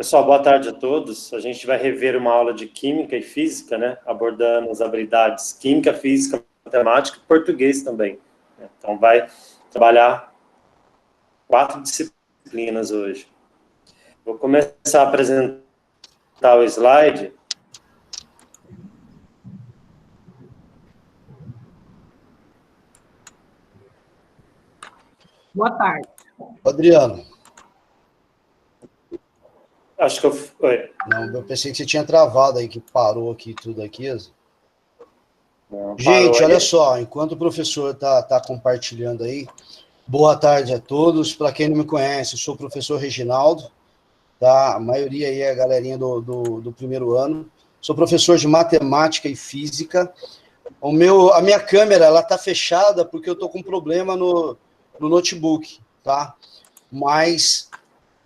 Pessoal, boa tarde a todos. A gente vai rever uma aula de Química e Física, né? Abordando as habilidades Química, Física, Matemática e Português também. Então, vai trabalhar 4 disciplinas hoje. Vou começar a apresentar o slide. Boa tarde. Adriano. Acho que eu... Oi. Não, eu pensei que você tinha travado aí, que parou aqui tudo aqui. Não, gente, olha só, enquanto o professor tá compartilhando aí, boa tarde a todos. Para quem não me conhece, eu sou o professor Reginaldo, tá? A maioria aí é a galerinha do primeiro ano. Sou professor de Matemática e Física. A minha câmera, ela tá fechada porque eu tô com problema no notebook, tá? Mas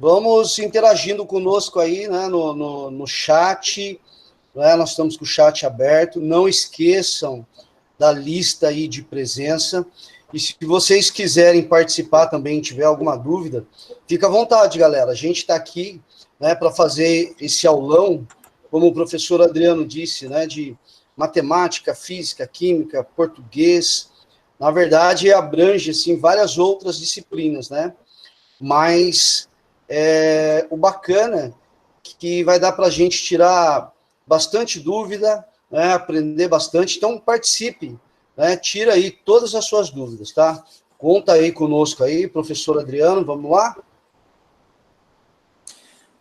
vamos interagindo conosco aí, né, no chat, né? Nós estamos com o chat aberto. Não esqueçam da lista aí de presença. E se vocês quiserem participar também, tiver alguma dúvida, fica à vontade, galera. A gente está aqui, né, para fazer esse aulão, como o professor Adriano disse, né, de matemática, física, química, português. Na verdade, abrange assim, várias outras disciplinas, né? Mas o bacana que vai dar para a gente tirar bastante dúvida, né, aprender bastante. Então, participe, né, tira aí todas as suas dúvidas, tá? Conta aí conosco aí, professor Adriano, vamos lá?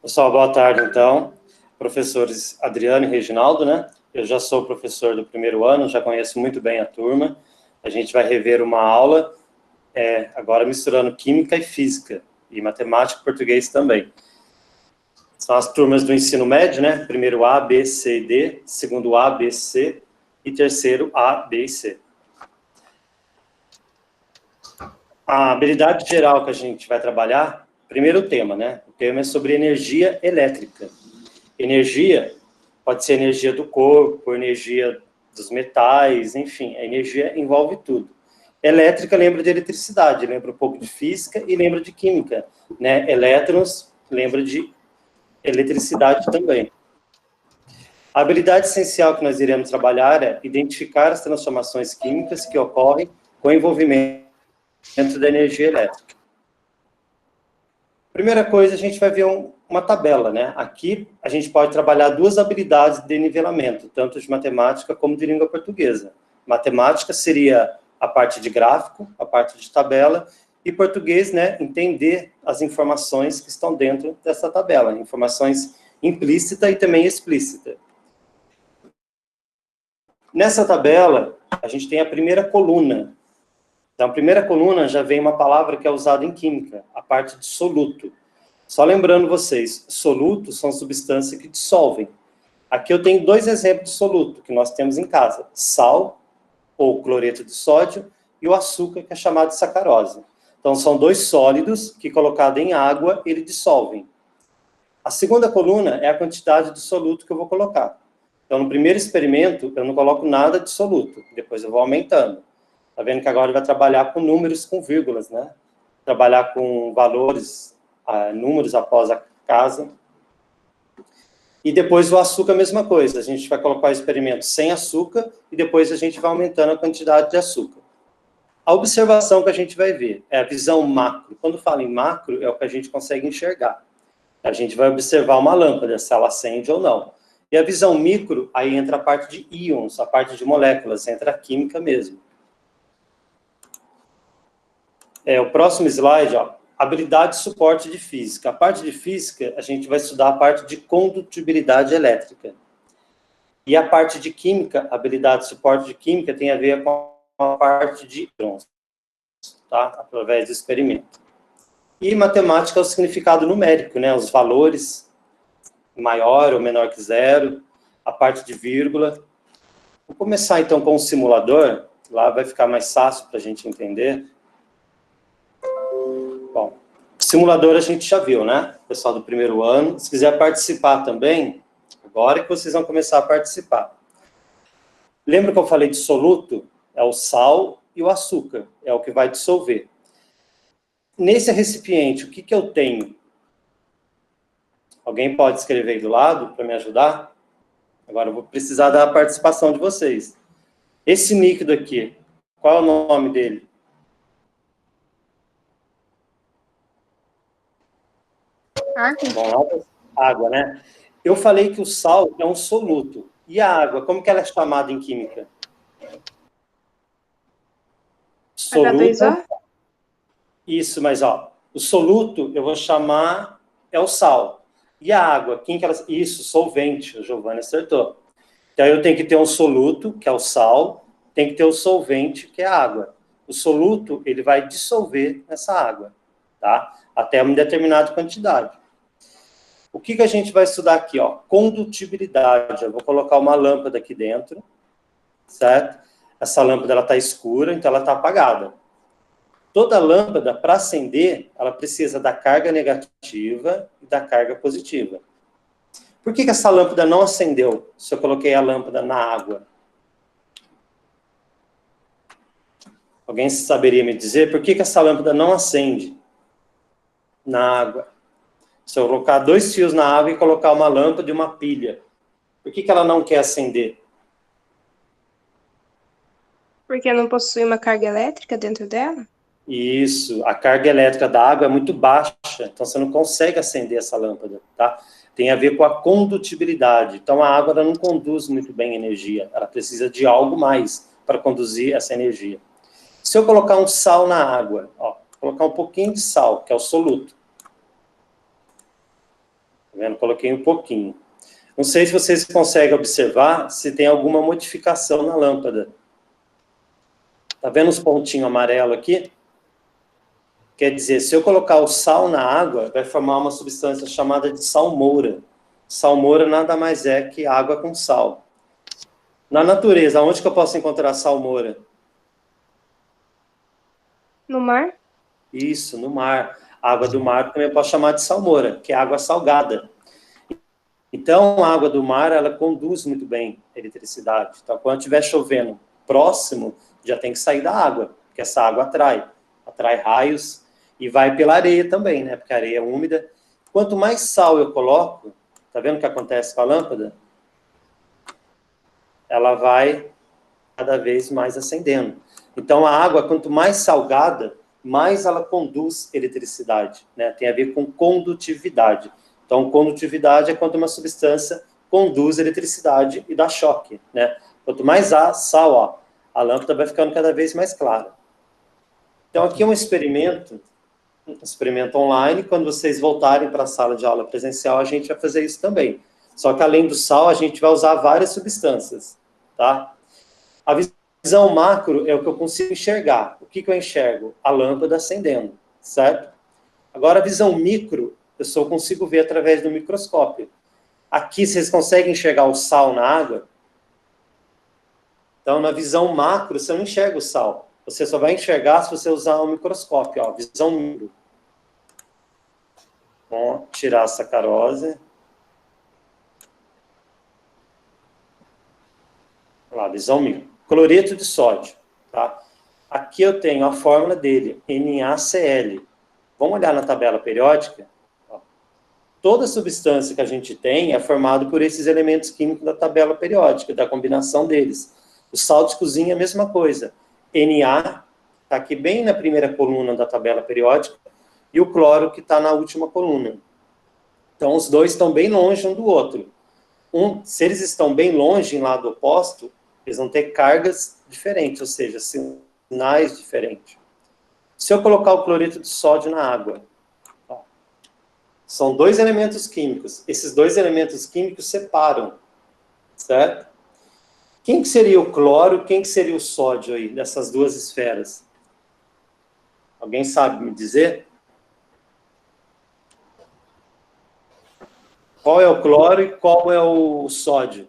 Pessoal, boa tarde, então. Professores Adriano e Reginaldo, né? Eu já sou professor do primeiro ano, já conheço muito bem a turma. A gente vai rever uma aula, agora misturando Química e Física, e Matemática e Português também. São as turmas do ensino médio, né? Primeiro A, B, C e D, segundo A, B, C, e terceiro A, B e C. A habilidade geral que a gente vai trabalhar, primeiro tema, né? O tema é sobre energia elétrica. Energia pode ser energia do corpo, energia dos metais, enfim, a energia envolve tudo. Elétrica lembra de eletricidade, lembra um pouco de física e lembra de química, né? Elétrons lembra de eletricidade também. A habilidade essencial que nós iremos trabalhar é identificar as transformações químicas que ocorrem com o envolvimento da energia elétrica. Primeira coisa, a gente vai ver uma tabela, né? Aqui a gente pode trabalhar 2 habilidades de nivelamento, tanto de matemática como de língua portuguesa. Matemática seria a parte de gráfico, a parte de tabela, e português, né, entender as informações que estão dentro dessa tabela, informações implícita e também explícita. Nessa tabela, a gente tem a primeira coluna. Então, a primeira coluna já vem uma palavra que é usada em química, a parte de soluto. Só lembrando vocês, solutos são substâncias que dissolvem. Aqui eu tenho 2 exemplos de soluto que nós temos em casa. Sal, ou cloreto de sódio, e o açúcar, que é chamado de sacarose. Então, são 2 sólidos que, colocado em água, eles dissolvem. A segunda coluna é a quantidade de soluto que eu vou colocar. Então, no primeiro experimento, eu não coloco nada de soluto, depois eu vou aumentando. Está vendo que agora ele vai trabalhar com números com vírgulas, né? Trabalhar com valores, números após a casa. E depois o açúcar, a mesma coisa. A gente vai colocar o experimento sem açúcar e depois a gente vai aumentando a quantidade de açúcar. A observação que a gente vai ver é a visão macro. Quando fala em macro, é o que a gente consegue enxergar. A gente vai observar uma lâmpada, se ela acende ou não. E a visão micro, aí entra a parte de íons, a parte de moléculas, entra a química mesmo. O próximo slide, ó, habilidade e suporte de física. A parte de física, a gente vai estudar a parte de condutibilidade elétrica. E a parte de química, habilidade e suporte de química, tem a ver com a parte de íons, tá? Através do experimento. E matemática é o significado numérico, né? Os valores, maior ou menor que 0, a parte de vírgula. Vou começar, então, com o simulador. Lá vai ficar mais fácil para a gente entender. Bom, simulador a gente já viu, né? Pessoal do primeiro ano. Se quiser participar também, agora que vocês vão começar a participar. Lembra que eu falei de soluto? É o sal e o açúcar. É o que vai dissolver. Nesse recipiente, o que eu tenho? Alguém pode escrever aí do lado para me ajudar? Agora eu vou precisar da participação de vocês. Esse líquido aqui, qual é o nome dele? Bom, água, né? Eu falei que o sal é um soluto. E a água, como que ela é chamada em química? Soluto. H2O? Isso, mas ó, o soluto eu vou chamar é o sal. E a água, quem que ela... Isso, solvente, o Giovanni acertou. Então eu tenho que ter um soluto, que é o sal, tem que ter o solvente, que é a água. O soluto, ele vai dissolver essa água, tá? Até uma determinada quantidade. O que a gente vai estudar aqui, ó? Condutibilidade. Eu vou colocar uma lâmpada aqui dentro, certo? Essa lâmpada, ela está escura, então ela está apagada. Toda lâmpada, para acender, ela precisa da carga negativa e da carga positiva. Por que essa lâmpada não acendeu se eu coloquei a lâmpada na água? Alguém saberia me dizer por que essa lâmpada não acende na água? Se eu colocar 2 fios na água e colocar uma lâmpada e uma pilha, por que ela não quer acender? Porque não possui uma carga elétrica dentro dela? Isso, a carga elétrica da água é muito baixa, então você não consegue acender essa lâmpada, tá? Tem a ver com a condutibilidade. Então a água ela não conduz muito bem energia, ela precisa de algo mais para conduzir essa energia. Se eu colocar um sal na água, ó, colocar um pouquinho de sal, que é o soluto. Tá vendo? Coloquei um pouquinho. Não sei se vocês conseguem observar se tem alguma modificação na lâmpada. Tá vendo os pontinhos amarelos aqui? Quer dizer, se eu colocar o sal na água, vai formar uma substância chamada de salmoura. Salmoura nada mais é que água com sal. Na natureza, onde que eu posso encontrar salmoura? No mar? Isso, no mar. A água do mar também eu posso chamar de salmoura, que é água salgada. Então, a água do mar, ela conduz muito bem a eletricidade. Então, quando estiver chovendo próximo, já tem que sair da água, porque essa água atrai raios e vai pela areia também, né? Porque a areia é úmida. Quanto mais sal eu coloco, tá vendo o que acontece com a lâmpada? Ela vai cada vez mais acendendo. Então, a água, quanto mais salgada, mais ela conduz eletricidade, né? Tem a ver com condutividade. Então, condutividade é quando uma substância conduz eletricidade e dá choque, né? Quanto mais sal, ó, a lâmpada vai ficando cada vez mais clara. Então, aqui é um experimento online. Quando vocês voltarem para a sala de aula presencial, a gente vai fazer isso também. Só que, além do sal, a gente vai usar várias substâncias, tá? A visão macro é o que eu consigo enxergar. O que eu enxergo? A lâmpada acendendo, certo? Agora, a visão micro, eu só consigo ver através do microscópio. Aqui, vocês conseguem enxergar o sal na água? Então, na visão macro, você não enxerga o sal. Você só vai enxergar se você usar um microscópio, ó, visão micro. Vamos tirar a sacarose. Olha lá, visão micro. Cloreto de sódio, tá? Aqui eu tenho a fórmula dele, NaCl. Vamos olhar na tabela periódica? Toda substância que a gente tem é formada por esses elementos químicos da tabela periódica, da combinação deles. O sal de cozinha é a mesma coisa. Na está aqui bem na primeira coluna da tabela periódica, e o cloro que está na última coluna. Então, os dois estão bem longe um do outro. Se eles estão bem longe, em lado oposto, eles vão ter cargas diferentes, ou seja, sinais diferentes. Se eu colocar o cloreto de sódio na água, ó, são 2 elementos químicos. Esses 2 elementos químicos separam, certo? Quem que seria o cloro, quem que seria o sódio aí, dessas 2 esferas? Alguém sabe me dizer? Qual é o cloro e qual é o sódio?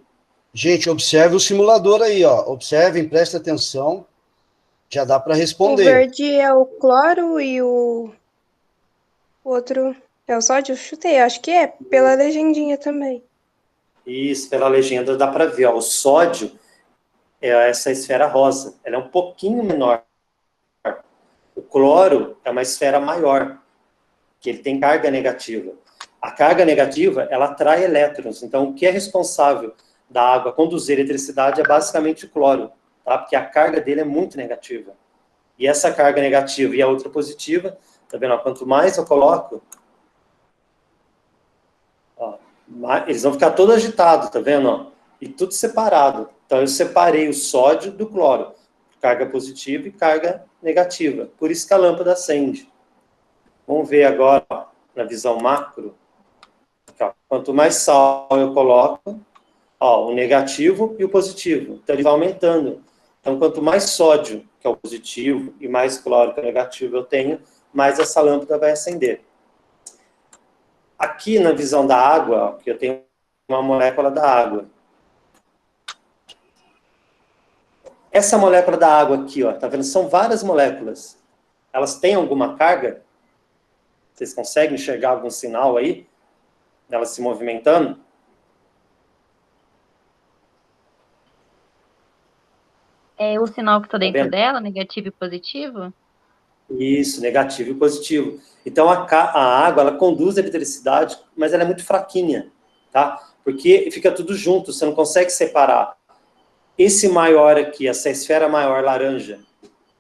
Gente, observe o simulador aí, ó. Observem, prestem atenção. Já dá para responder. O verde é o cloro e o outro é o sódio? Chutei, acho que é, pela legendinha também. Isso, pela legenda dá para ver, ó, o sódio é essa esfera rosa, ela é um pouquinho menor. O cloro é uma esfera maior, que ele tem carga negativa. A carga negativa, ela atrai elétrons. Então, o que é responsável da água conduzir eletricidade é basicamente o cloro, tá? Porque a carga dele é muito negativa. E essa carga negativa e a outra positiva, tá vendo? Quanto mais eu coloco, ó, eles vão ficar todos agitados, tá vendo? Ó? E tudo separado. Então, eu separei o sódio do cloro. Carga positiva e carga negativa. Por isso que a lâmpada acende. Vamos ver agora, ó, na visão macro. Aqui, ó. Quanto mais sal eu coloco, ó, o negativo e o positivo. Então, ele vai aumentando. Então, quanto mais sódio, que é o positivo, e mais cloro, que é o negativo, eu tenho, mais essa lâmpada vai acender. Aqui na visão da água, ó, que eu tenho uma molécula da água. Essa molécula da água aqui, ó, tá vendo? São várias moléculas. Elas têm alguma carga? Vocês conseguem enxergar algum sinal aí? Elas se movimentando? É o sinal que está dentro vendo? dela, negativo e positivo? Isso, negativo e positivo. Então, a água, ela conduz a eletricidade, mas ela é muito fraquinha, tá? Porque fica tudo junto, você não consegue separar. Esse maior aqui, essa esfera maior laranja,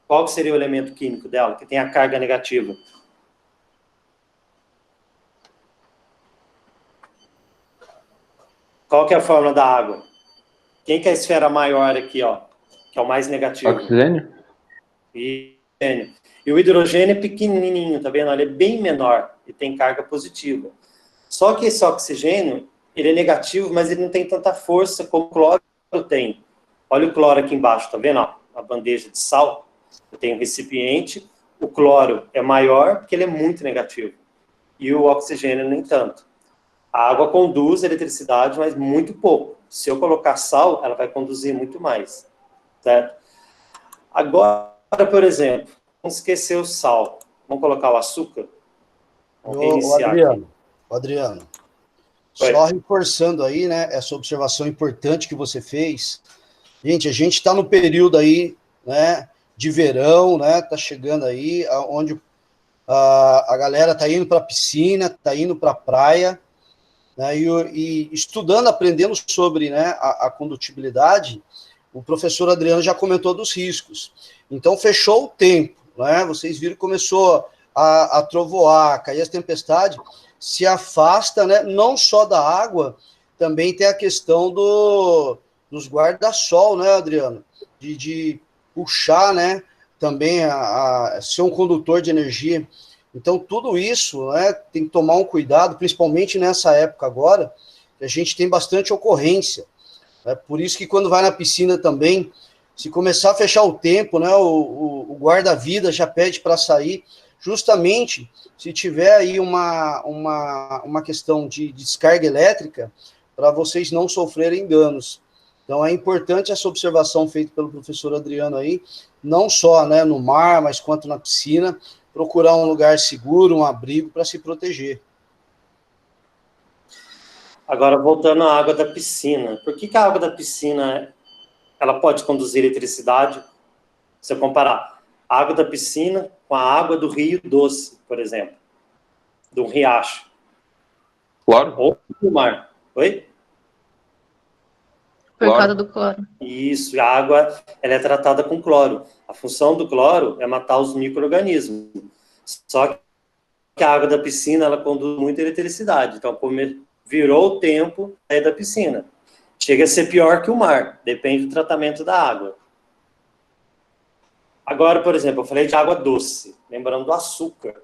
qual seria o elemento químico dela, que tem a carga negativa? Qual que é a fórmula da água? Quem que é a esfera maior aqui, ó? Que é o mais negativo? Oxigênio? E o hidrogênio é pequenininho, tá vendo? Ele é bem menor e tem carga positiva. Só que esse oxigênio, ele é negativo, mas ele não tem tanta força como o cloro tem. Olha o cloro aqui embaixo, tá vendo? Ó, a bandeja de sal. Eu tenho um recipiente, o cloro é maior porque ele é muito negativo. E o oxigênio nem tanto. A água conduz a eletricidade, mas muito pouco. Se eu colocar sal, ela vai conduzir muito mais. Certo? Agora, por exemplo, vamos esquecer o sal. Vamos colocar o açúcar? Vamos reiniciar aqui. Adriano, Oi. só reforçando aí, né, essa observação importante que você fez. Gente, a gente está no período aí, né, de verão, né, tá chegando aí, onde a galera tá indo para a piscina, tá indo para a praia, né, e estudando, aprendendo sobre, né, a condutibilidade. O professor Adriano já comentou dos riscos. Então, fechou o tempo, né? Vocês viram que começou a trovoar, cair as tempestades, se afasta, né? Não só da água, também tem a questão dos guarda-sol, né, Adriano? De puxar, né? Também a ser um condutor de energia. Então, tudo isso, né, tem que tomar um cuidado, principalmente nessa época agora, que a gente tem bastante ocorrência. É por isso que quando vai na piscina também, se começar a fechar o tempo, né, o guarda-vida já pede para sair, justamente se tiver aí uma questão de descarga elétrica, para vocês não sofrerem danos. Então é importante essa observação feita pelo professor Adriano aí, não só, né, no mar, mas quanto na piscina, procurar um lugar seguro, um abrigo para se proteger. Agora, voltando à água da piscina. Por que a água da piscina ela pode conduzir eletricidade? Se eu comparar a água da piscina com a água do rio doce, por exemplo, do riacho. Cloro? Ou do mar. Oi? Por Cloro. causa do cloro. Isso, a água ela é tratada com cloro. A função do cloro é matar os micro-organismos. Só que a água da piscina ela conduz muita eletricidade. Então, virou o tempo aí da piscina. Chega a ser pior que o mar, depende do tratamento da água. Agora, por exemplo, eu falei de água doce, lembrando do açúcar.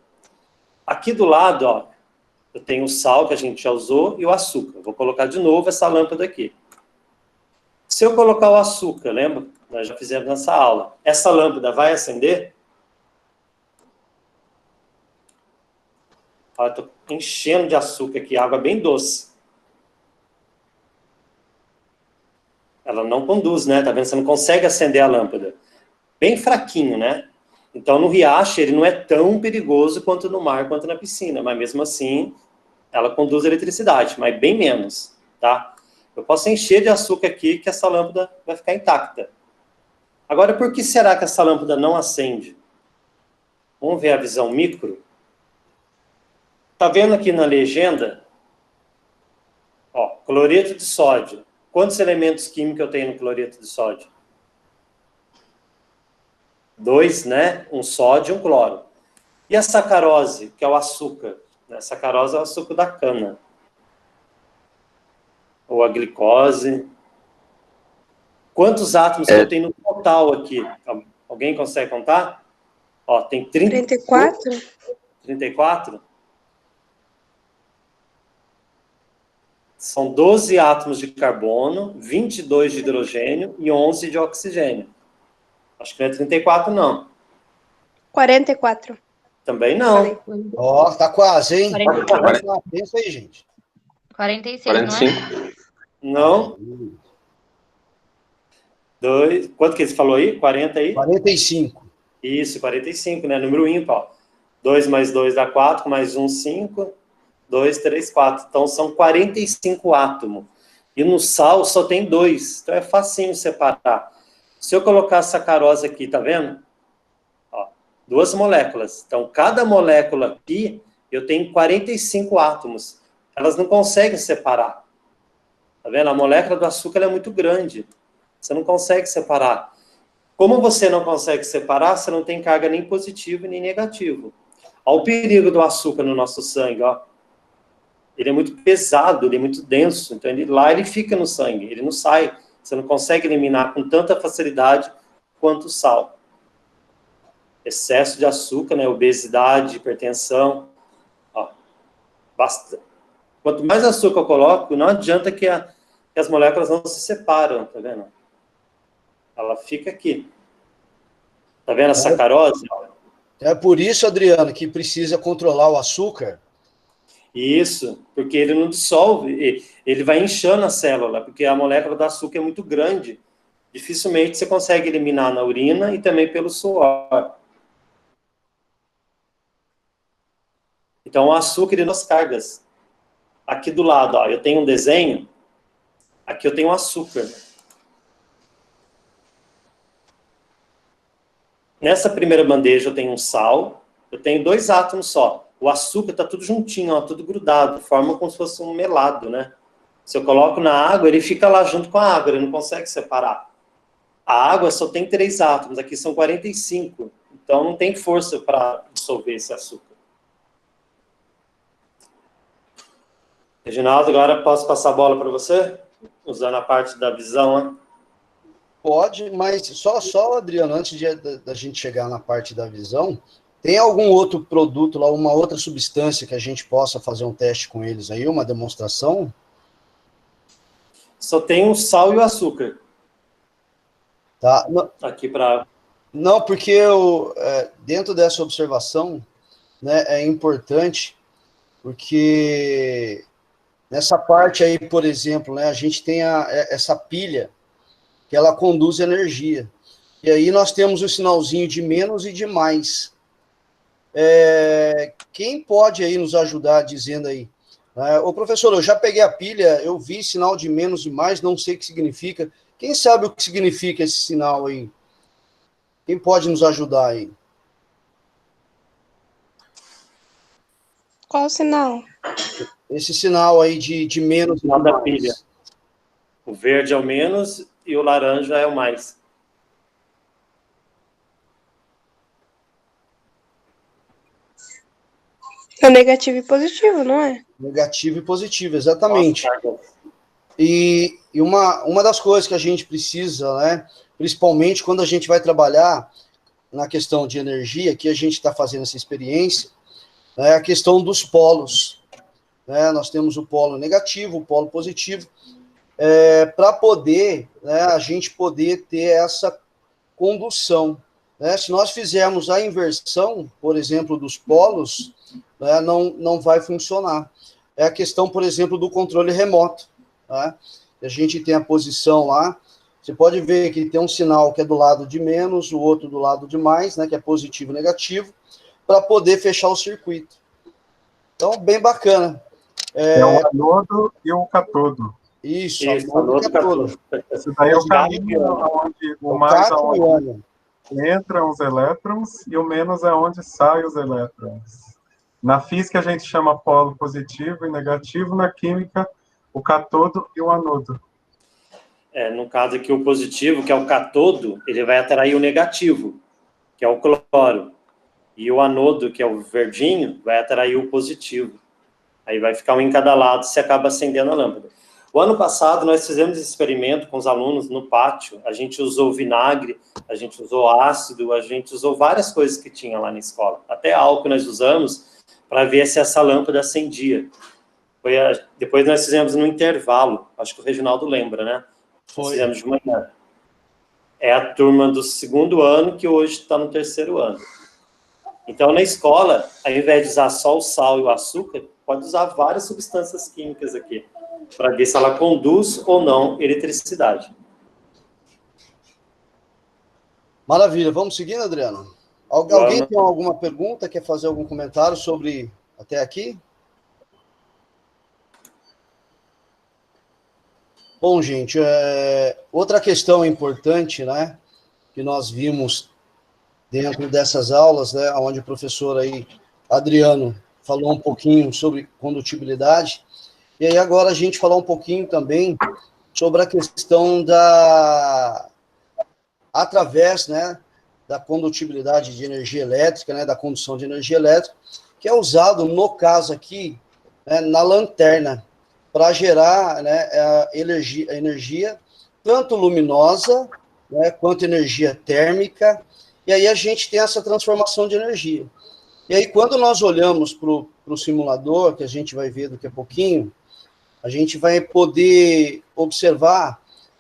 Aqui do lado, ó, eu tenho o sal que a gente já usou e o açúcar. Vou colocar de novo essa lâmpada aqui. Se eu colocar o açúcar, lembra? Nós já fizemos nessa aula. Essa lâmpada vai acender? Olha, estou enchendo de açúcar aqui, água bem doce. Ela não conduz, né? Tá vendo? Você não consegue acender a lâmpada. Bem fraquinho, né? Então, no riacho, ele não é tão perigoso quanto no mar, quanto na piscina. Mas, mesmo assim, ela conduz eletricidade, mas bem menos, tá? Eu posso encher de açúcar aqui que essa lâmpada vai ficar intacta. Agora, por que será que essa lâmpada não acende? Vamos ver a visão micro. Tá vendo aqui na legenda cloreto de sódio. Quantos elementos químicos eu tenho no cloreto de sódio? 2, né? Um sódio e um cloro. E a sacarose, que é o açúcar? A sacarose é o açúcar da cana. Ou a glicose. Quantos átomos que eu tenho no total aqui? Alguém consegue contar? Ó, tem 34? 34? São 12 átomos de carbono, 22 de hidrogênio e 11 de oxigênio. Acho que não é 34, não. 44. Também não. Ó, tá quase, hein? 45. Pensa aí, gente. 46, não é? 45. Não. Quanto que ele falou aí? 40 aí? 45. Isso, 45, né? Número ímpar. 2 mais 2 dá 4, mais 1, 5. 2, 3, 4. Então, são 45 átomos. E no sal só tem 2. Então, é facinho separar. Se eu colocar a sacarose aqui, tá vendo? Ó, 2 moléculas. Então, cada molécula aqui, eu tenho 45 átomos. Elas não conseguem separar. Tá vendo? A molécula do açúcar é muito grande. Você não consegue separar. Como você não consegue separar, você não tem carga nem positivo nem negativo. Olha o perigo do açúcar no nosso sangue, ó. Ele é muito pesado, ele é muito denso, então lá ele fica no sangue, ele não sai. Você não consegue eliminar com tanta facilidade quanto o sal. Excesso de açúcar, né, obesidade, hipertensão. Ó, basta. Quanto mais açúcar eu coloco, não adianta que as moléculas não se separam, tá vendo? Ela fica aqui. Tá vendo a sacarose? É por isso, Adriano, que precisa controlar o açúcar. Isso, porque ele não dissolve, ele vai inchando a célula, porque a molécula do açúcar é muito grande. Dificilmente você consegue eliminar na urina e também pelo suor. Então, o açúcar e as cargas. Aqui do lado, ó, eu tenho um desenho, aqui eu tenho açúcar. Nessa primeira bandeja eu tenho um sal, eu tenho 2 átomos só. O açúcar está tudo juntinho, ó, tudo grudado, forma como se fosse um melado, né? Se eu coloco na água, ele fica lá junto com a água, ele não consegue separar. A água só tem 3 átomos, aqui são 45, então não tem força para dissolver esse açúcar. Reginaldo, agora posso passar a bola para você? Usando a parte da visão, né? Pode, mas só, Adriano, antes da gente chegar na parte da visão, tem algum outro produto lá, uma outra substância que a gente possa fazer um teste com eles aí, uma demonstração? Só tem o sal e o açúcar. Tá. Aqui para... Não, porque dentro dessa observação, né, é importante, porque nessa parte aí, por exemplo, né, a gente tem essa pilha que ela conduz energia. E aí nós temos o sinalzinho de menos e de mais. Quem pode aí nos ajudar dizendo aí? Ô, professor, eu já peguei a pilha, eu vi sinal de menos e mais, não sei o que significa. Quem sabe o que significa esse sinal aí? Quem pode nos ajudar aí? Qual o sinal? Esse sinal aí de menos e Sinal da mais. pilha. O verde é o menos e o laranja é o mais. É negativo e positivo, não é? Negativo e positivo, exatamente. Nossa, E uma das coisas que a gente precisa, né, principalmente quando a gente vai trabalhar na questão de energia, que a gente está fazendo essa experiência, é a questão dos polos. Né? Nós temos o polo negativo, o polo positivo, para poder, né, a gente poder ter essa condução. Né? Se nós fizermos a inversão, por exemplo, dos polos, né, não vai funcionar. É a questão, por exemplo, do controle remoto. Tá? A gente tem a posição lá, você pode ver que tem um sinal que é do lado de menos, o outro do lado de mais, né, que é positivo e negativo, para poder fechar o circuito. Então, bem bacana. É o anodo e o catodo. Isso, anodo e catodo. Esse daí é o caminho onde o mais aonde entram os elétrons e o menos é onde saem os elétrons. Na física a gente chama polo positivo e negativo, na química o catodo e o anodo. No caso aqui, o positivo, que é o catodo, ele vai atrair o negativo, que é o cloro. E o anodo, que é o verdinho, vai atrair o positivo. Aí vai ficar um em cada lado, você acaba acendendo a lâmpada. O ano passado, nós fizemos esse experimento com os alunos no pátio. A gente usou vinagre, a gente usou ácido, a gente usou várias coisas que tinha lá na escola. Até álcool nós usamos para ver se essa lâmpada acendia. Depois nós fizemos no intervalo. Acho que o Reginaldo lembra, né? Nós fizemos de manhã. É a turma do 2º ano que hoje está no 3º ano. Então, na escola, ao invés de usar só o sal e o açúcar, pode usar várias substâncias químicas aqui, para ver se ela conduz ou não eletricidade. Maravilha. Vamos seguindo, Adriano? Alguém tem alguma pergunta, quer fazer algum comentário sobre até aqui? Bom, gente, outra questão importante, né, que nós vimos dentro dessas aulas, né, onde o professor aí, Adriano, falou um pouquinho sobre condutibilidade, e aí agora a gente falar um pouquinho também sobre a questão através, né, da condutibilidade de energia elétrica, né, da condução de energia elétrica, que é usado, no caso aqui, né, na lanterna, para gerar, né, a energia tanto luminosa, né, quanto energia térmica, e aí a gente tem essa transformação de energia. E aí, quando nós olhamos para o simulador, que a gente vai ver daqui a pouquinho, a gente vai poder observar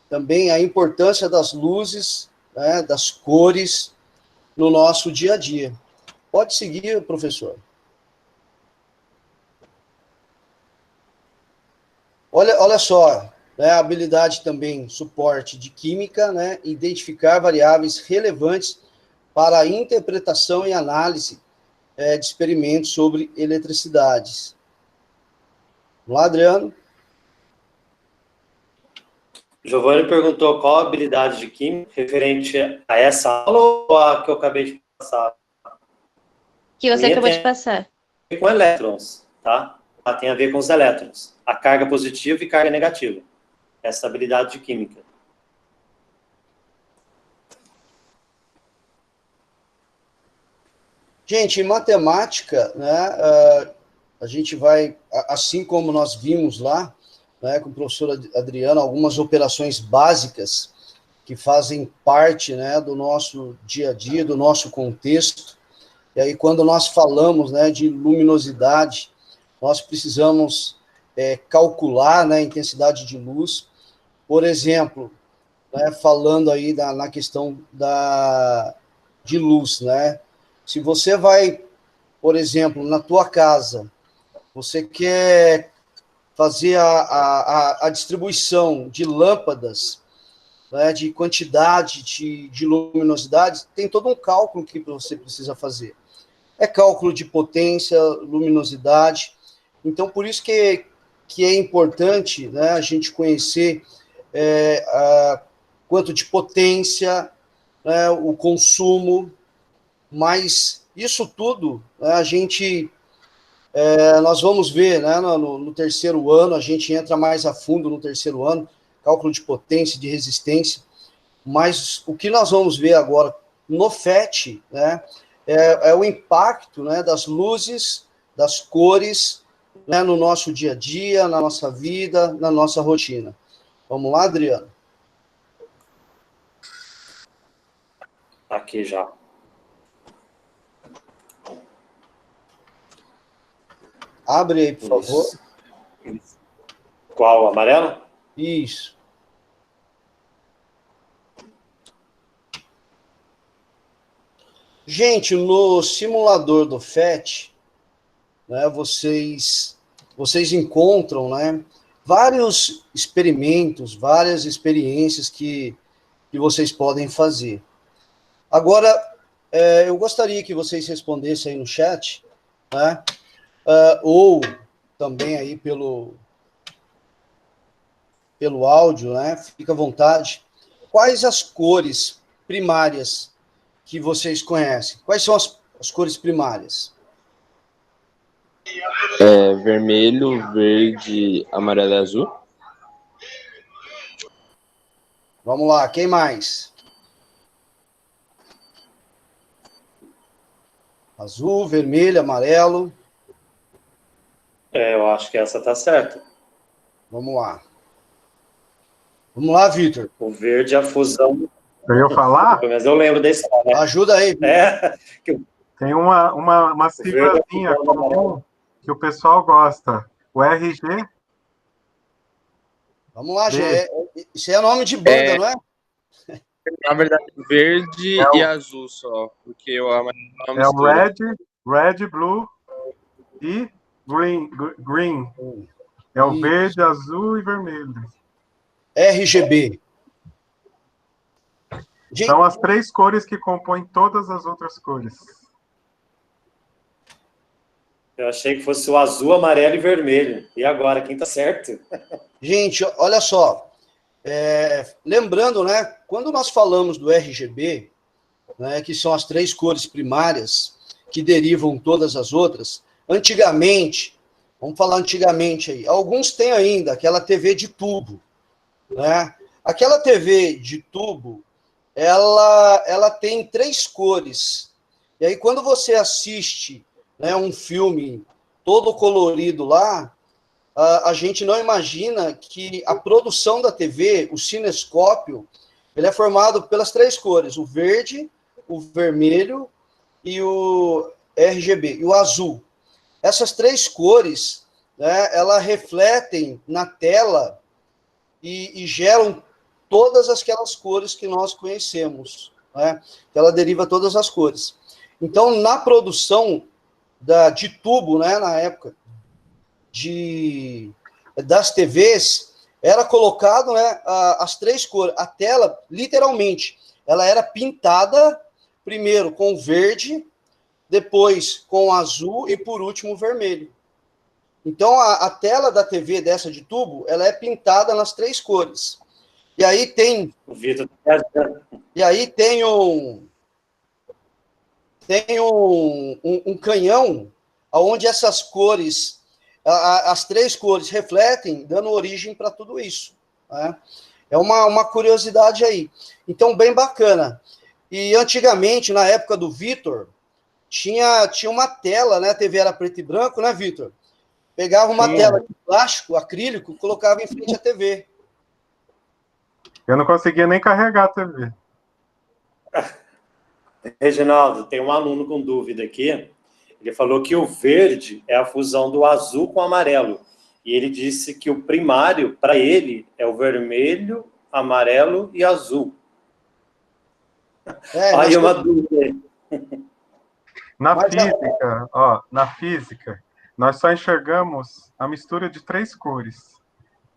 também a importância das luzes, né, das cores, no nosso dia a dia. Pode seguir, professor. Olha só, né, a habilidade também, suporte de química, né, identificar variáveis relevantes para a interpretação e análise de experimentos sobre eletricidades. Vamos lá, Adriano? Giovanni perguntou qual a habilidade de química referente a essa aula ou a que eu acabei de passar? Que você acabou de passar. Com elétrons, tá? Ela tem a ver com os elétrons. A carga positiva e carga negativa. Essa habilidade de química. Gente, em matemática, né, a gente vai, assim como nós vimos lá, né, com o professor Adriano, algumas operações básicas que fazem parte, né, do nosso dia a dia, do nosso contexto. E aí, quando nós falamos, né, de luminosidade, nós precisamos calcular, né, a intensidade de luz. Por exemplo, né, falando aí na questão de luz, né? Se você vai, por exemplo, na tua casa, você quer fazer a distribuição de lâmpadas, né, de quantidade de luminosidade, tem todo um cálculo que você precisa fazer. É cálculo de potência, luminosidade. Então, por isso que é importante, né, a gente conhecer quanto de potência, né, o consumo, mas isso tudo, né, nós vamos ver, né, no 3º ano, a gente entra mais a fundo no 3º ano, cálculo de potência, de resistência, mas o que nós vamos ver agora no FET, né, é o impacto, né, das luzes, das cores, né, no nosso dia a dia, na nossa vida, na nossa rotina. Vamos lá, Adriano? Aqui já. Abre aí, por favor. Qual? Amarelo? Isso. Gente, no simulador do FET, né, vocês encontram, né, vários experimentos, várias experiências que vocês podem fazer. Agora, eu gostaria que vocês respondessem aí no chat, né, ou também aí pelo áudio, né, fica à vontade. Quais as cores primárias que vocês conhecem? Quais são as cores primárias? Vermelho, verde, amarelo e azul. Vamos lá, quem mais? Azul, vermelho, amarelo. Eu acho que essa tá certa. Vamos lá. Vamos lá, Vitor. O verde é a fusão. Eu ia falar? Mas eu lembro desse. Né? Ajuda aí, Vitor. Tem uma siglazinha comum que o pessoal gosta. O RG. Vamos lá, isso é nome de banda, não é? Na verdade, verde e azul só, porque o amarelo é uma É o mistura. red, blue e green. É o verde, azul e vermelho. RGB. São as 3 cores que compõem todas as outras cores. Eu achei que fosse o azul, amarelo e vermelho. E agora, quem tá certo? Gente, olha só. Lembrando, né, quando nós falamos do RGB, né, que são as 3 cores primárias que derivam todas as outras, antigamente, vamos falar antigamente aí, alguns têm ainda aquela TV de tubo, né? Aquela TV de tubo, ela tem 3 cores. E aí, quando você assiste, né, um filme todo colorido lá, a gente não imagina que a produção da TV, o cinescópio, ele é formado pelas 3 cores, o verde, o vermelho e o RGB, e o azul. Essas 3 cores, né, elas refletem na tela e geram todas aquelas cores que nós conhecemos, né? Ela deriva todas as cores. Então, na produção de tubo, né, na época, das TVs, era colocado, né, as 3 cores. A tela, literalmente, ela era pintada primeiro com verde, depois com azul e, por último, vermelho. Então, a tela da TV dessa de tubo, ela é pintada nas 3 cores. E aí tem... E aí tem um canhão onde essas cores... As 3 cores refletem, dando origem para tudo isso, né? É uma curiosidade aí. Então, bem bacana. E antigamente, na época do Vitor, tinha uma tela, né? A TV era preto e branco, né, Vitor? Pegava uma tela de plástico, acrílico, colocava em frente à TV. Eu não conseguia nem carregar a TV. Reginaldo, tem um aluno com dúvida aqui. Ele falou que o verde é a fusão do azul com o amarelo. E ele disse que o primário, para ele, é o vermelho, amarelo e azul. Aí uma dúvida. Na física, nós só enxergamos a mistura de 3 cores,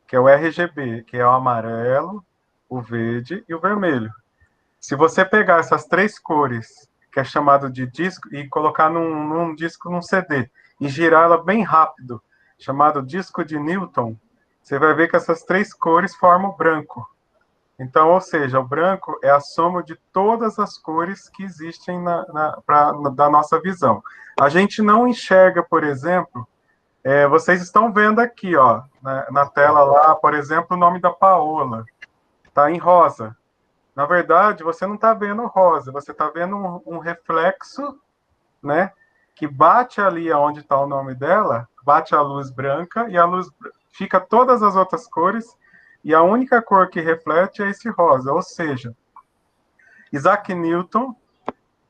que é o RGB, que é o amarelo, o verde e o vermelho. Se você pegar essas 3 cores, que é chamado de disco, e colocar num disco, num CD, e girar ela bem rápido, chamado disco de Newton, você vai ver que essas 3 cores formam o branco. Então, ou seja, o branco é a soma de todas as cores que existem da nossa visão. A gente não enxerga, por exemplo, vocês estão vendo aqui, ó, na tela lá, por exemplo, o nome da Paola. Está em rosa. Na verdade, você não está vendo rosa, você está vendo um reflexo, né, que bate ali onde está o nome dela, bate a luz branca, e a luz fica todas as outras cores, e a única cor que reflete é esse rosa. Ou seja, Isaac Newton,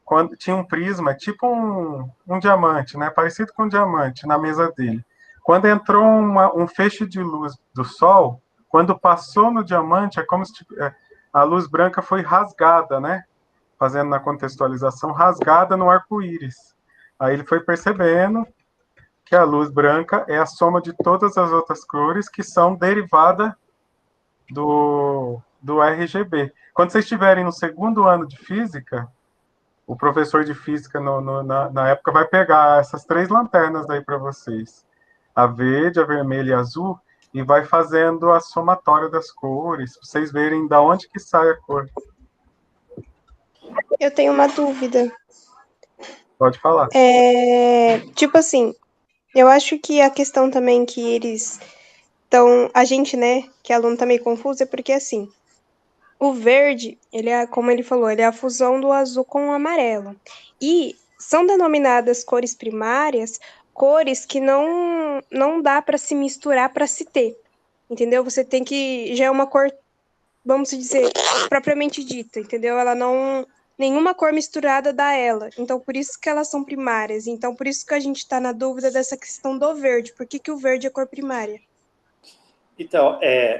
quando tinha um prisma, tipo um diamante, né, parecido com um diamante, na mesa dele. Quando entrou um feixe de luz do Sol, quando passou no diamante, é como se a luz branca foi rasgada, né? Fazendo na contextualização, rasgada no arco-íris. Aí ele foi percebendo que a luz branca é a soma de todas as outras cores que são derivada do RGB. Quando vocês estiverem no 2º ano de física, o professor de física na época vai pegar essas 3 lanternas aí para vocês. A verde, a vermelha e a azul, e vai fazendo a somatória das cores, para vocês verem de onde que sai a cor. Eu tenho uma dúvida. Pode falar. Tipo assim, eu acho que a questão também que eles estão... A gente, né, que é aluno tá meio confuso, é porque assim, O verde, ele é, como ele falou, ele é a fusão do azul com o amarelo. E são denominadas cores primárias, cores que não dá para se misturar para se ter. Entendeu? Você tem que já é uma cor, vamos dizer, propriamente dita, entendeu? Ela não nenhuma cor misturada dá ela. Então por isso que elas são primárias. Então por isso que a gente está na dúvida dessa questão do verde. Por que que o verde é cor primária? Então,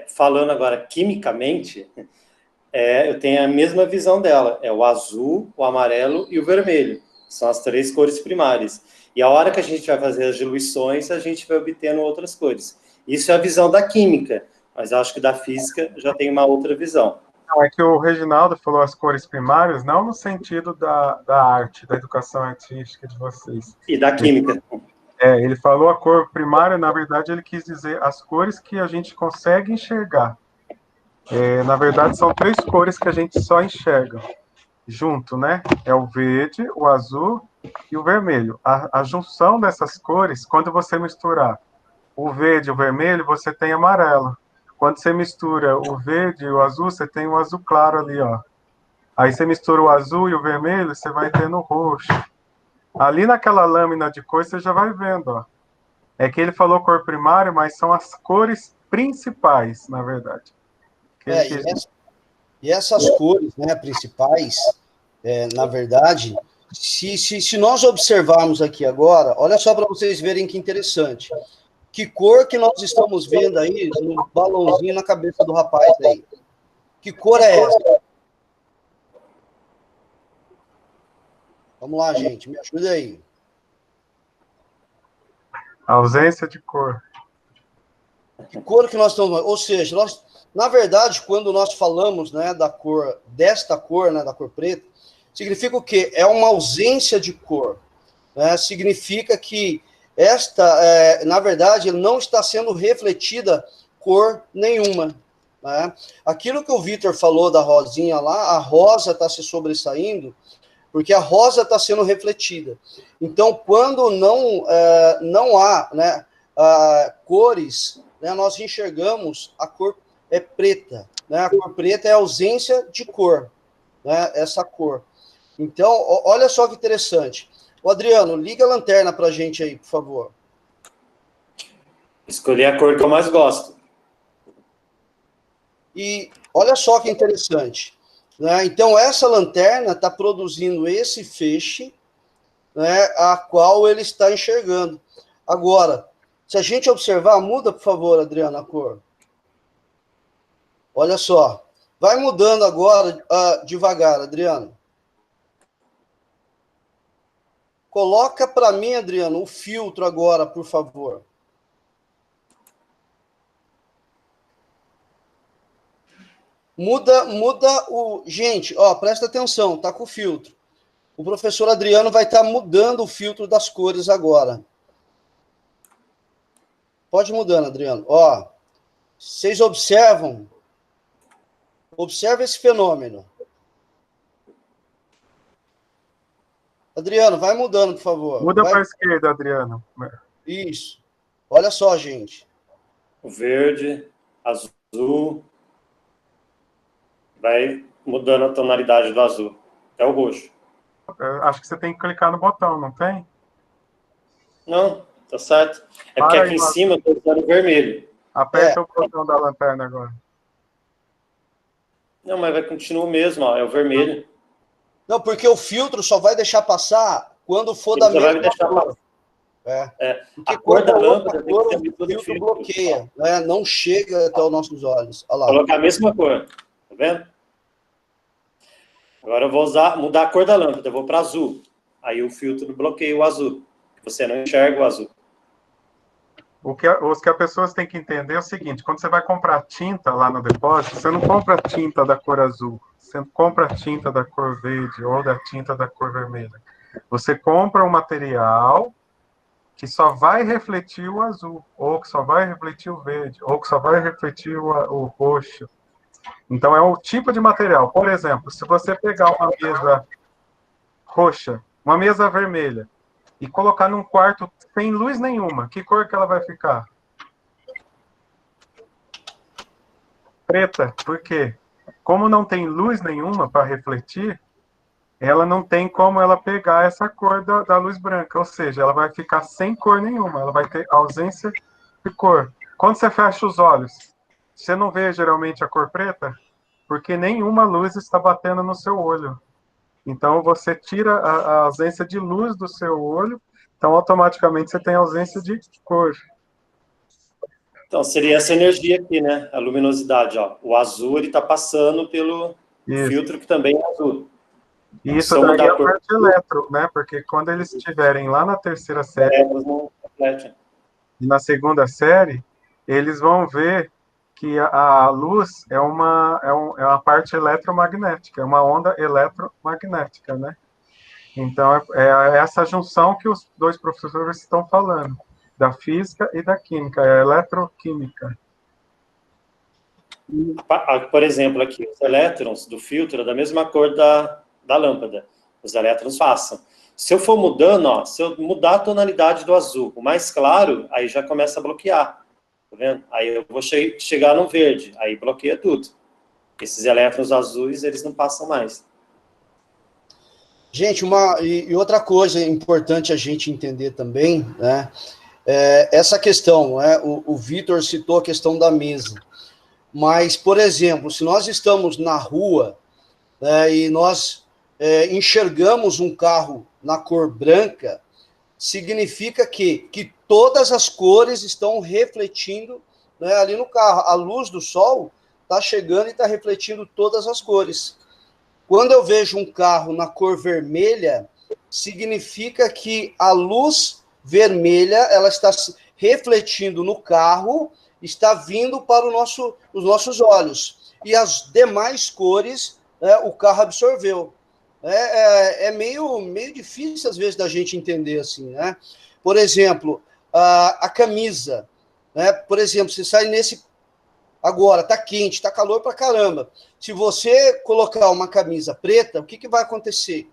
falando agora quimicamente, eu tenho a mesma visão dela. É o azul, o amarelo e o vermelho. São as 3 cores primárias. E a hora que a gente vai fazer as diluições, a gente vai obtendo outras cores. Isso é a visão da química, mas acho que da física já tem uma outra visão. Não, é que o Reginaldo falou as cores primárias, não no sentido da arte, da educação artística de vocês. E da química. Ele falou a cor primária, na verdade, ele quis dizer as cores que a gente consegue enxergar. Na verdade, são 3 cores que a gente só enxerga junto, né? É o verde, o azul e o vermelho. A junção dessas cores, quando você misturar o verde e o vermelho, você tem amarelo. Quando você mistura o verde e o azul, você tem o azul claro ali, ó. Aí você mistura o azul e o vermelho, você vai ter no roxo. Ali naquela lâmina de cor, você já vai vendo, ó. É que ele falou cor primária, mas são as cores principais, na verdade. E essas cores, né, principais, na verdade, se nós observarmos aqui agora, olha só para vocês verem que interessante. Que cor que nós estamos vendo aí no balãozinho na cabeça do rapaz aí? Que cor é essa? Vamos lá, gente, me ajuda aí. A ausência de cor. Que cor que nós estamos... Ou seja, na verdade, quando nós falamos, né, da cor, desta cor, né, da cor preta, significa o quê? É uma ausência de cor. Né? Significa que na verdade, não está sendo refletida cor nenhuma. Né? Aquilo que o Vitor falou da rosinha lá, a rosa está se sobressaindo, porque a rosa está sendo refletida. Então, quando não há, né, cores, né, nós enxergamos a cor preta. Né? A cor preta é a ausência de cor, né? Essa cor. Então, olha só que interessante. Ô, Adriano, liga a lanterna para a gente aí, por favor. Escolhi a cor que eu mais gosto. E olha só que interessante. Né? Então, essa lanterna está produzindo esse feixe, né, a qual ele está enxergando. Agora, se a gente observar, muda, por favor, Adriano, a cor. Olha só. Vai mudando agora, devagar, Adriano. Coloca para mim, Adriano, o filtro agora, por favor. Muda o... Gente, ó, presta atenção, tá com o filtro. O professor Adriano vai estar mudando o filtro das cores agora. Pode ir mudando, Adriano. Ó, vocês observa esse fenômeno. Adriano, vai mudando, por favor. Muda para a esquerda, Adriano. Isso. Olha só, gente. O verde, azul, vai mudando a tonalidade do azul, até o roxo. Acho que você tem que clicar no botão, não tem? Não, tá certo. É porque aqui em cima eu estou usando o vermelho. Aperta o botão da lanterna agora. Não, mas vai continuar o mesmo, ó, é o vermelho. Não, porque o filtro só vai deixar passar quando for da mesma cor. Porque a cor da lâmpada tem que ser a mesma o filtro bloqueia, né? Não chega até os nossos olhos. Olha lá. Colocar a mesma cor, tá vendo? Agora eu vou mudar a cor da lâmpada, eu vou para azul. Aí o filtro bloqueia o azul. Você não enxerga o azul. O que as pessoas têm que entender é o seguinte: quando você vai comprar tinta lá no depósito, você não compra tinta da cor azul, você compra tinta da cor verde ou da tinta da cor vermelha. Você compra um material que só vai refletir o azul, ou que só vai refletir o verde, ou que só vai refletir o roxo. Então, é o tipo de material. Por exemplo, se você pegar uma mesa roxa, uma mesa vermelha, e colocar num quarto sem luz nenhuma, que cor que ela vai ficar? Preta. Por quê? como não tem luz nenhuma para refletir, ela não tem como ela pegar essa cor da luz branca, ou seja, ela vai ficar sem cor nenhuma, ela vai ter ausência de cor. Quando você fecha os olhos, você não vê geralmente a cor preta, porque nenhuma luz está batendo no seu olho. Então, você tira a ausência de luz do seu olho, então automaticamente você tem ausência de cor. Então, seria essa energia aqui, né? A luminosidade, ó. O azul, ele está passando pelo Isso. filtro que também é azul. E isso Se eu daí mudar é a a cor, parte eletro, né? Porque quando eles estiverem lá na terceira série elas não refletem. e na segunda série, eles vão ver que a luz é uma parte eletromagnética, é uma onda eletromagnética, né? Então, é essa junção que os dois professores estão falando, da física e da química, é a eletroquímica. Por exemplo, aqui, os elétrons do filtro é da mesma cor da lâmpada. Os elétrons passam. Se eu for mudando, ó, se eu mudar a tonalidade do azul, o mais claro, aí já começa a bloquear. Tá vendo? Aí eu vou chegar no verde, aí bloqueia tudo. Esses elétrons azuis, eles não passam mais. Gente, e outra coisa importante a gente entender também, né? Essa questão, né? O Vitor citou a questão da mesa. Mas, por exemplo, se nós estamos na rua, né, e nós enxergamos um carro na cor branca, significa que todas as cores estão refletindo, né, ali no carro. A luz do sol está chegando e está refletindo todas as cores. Quando eu vejo um carro na cor vermelha, significa que a luz vermelha ela está refletindo no carro, está vindo para os nossos olhos. E as demais cores, o carro absorveu. É meio difícil, às vezes, da gente entender assim, né? Por exemplo, a camisa, né? Por exemplo, você sai nesse... Agora, tá quente, tá calor pra caramba. Se você colocar uma camisa preta, o que vai acontecer?